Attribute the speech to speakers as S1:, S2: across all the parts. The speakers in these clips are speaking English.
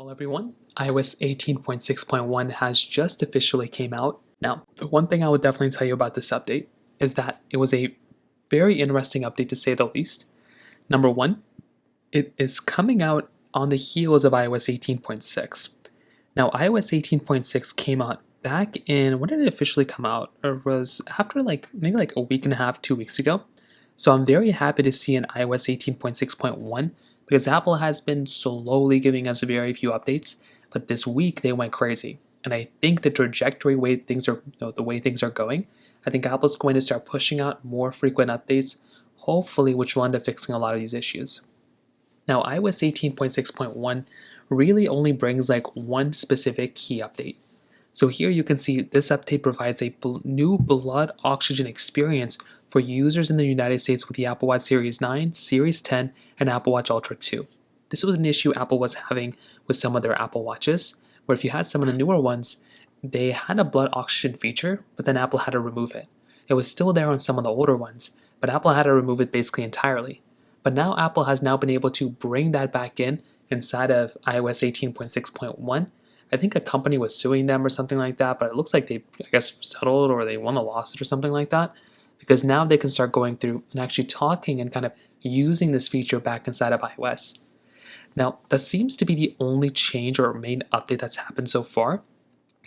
S1: Well, everyone, iOS 18.6.1 has just officially came out. Now, the one thing I would definitely tell you about this update is that it was a very interesting update to say the least. Number one, it is coming out on the heels of iOS 18.6. Now, iOS 18.6 came out back in, when did it officially come out? It was after maybe a week and a half, 2 weeks ago. So I'm very happy to see an iOS 18.6.1 because Apple has been slowly giving us very few updates, but this week they went crazy. And I think the trajectory way things are, the way things are going, I think Apple's going to start pushing out more frequent updates, hopefully which will end up fixing a lot of these issues. Now, iOS 18.6.1 really only brings one specific key update. So here you can see this update provides a new blood oxygen experience for users in the United States with the Apple Watch Series 9, Series 10, and Apple Watch Ultra 2. This was an issue Apple was having with some of their Apple Watches, where if you had some of the newer ones, they had a blood oxygen feature, but then Apple had to remove it. It was still there on some of the older ones, but Apple had to remove it basically entirely. But now Apple has now been able to bring that back in inside of iOS 18.6.1. I think a company was suing them or something like that, but it looks like they, I guess, settled or they won the lawsuit or something like that, because now they can start going through and actually talking and kind of using this feature back inside of iOS. Now, that seems to be the only change or main update that's happened so far,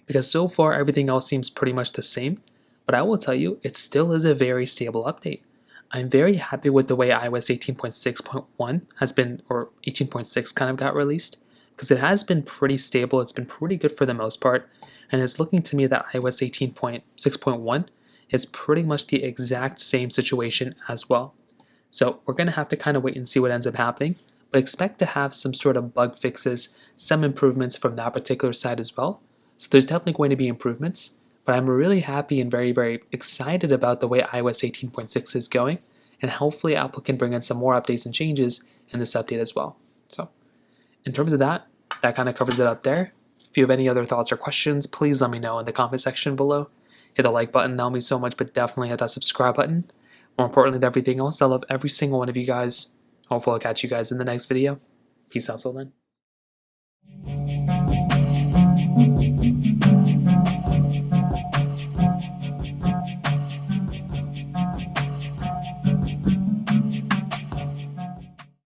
S1: because so far everything else seems pretty much the same, but I will tell you, it still is a very stable update. I'm very happy with the way iOS 18.6.1 has been, or 18.6 kind of got released, because it has been pretty stable, it's been pretty good for the most part, and it's looking to me that iOS 18.6.1 is pretty much the exact same situation as well. So we're going to have to kind of wait and see what ends up happening, but expect to have some sort of bug fixes, some improvements from that particular side as well. So there's definitely going to be improvements, but I'm really happy and very, very excited about the way iOS 18.6 is going, and hopefully Apple can bring in some more updates and changes in this update as well. So in terms of that kind of covers it up there. If you have any other thoughts or questions, please let me know in the comment section below. Hit the like button, that'll mean so much, but definitely hit that subscribe button. More importantly than everything else, I love every single one of you guys. Hopefully I'll catch you guys in the next video. Peace out till then.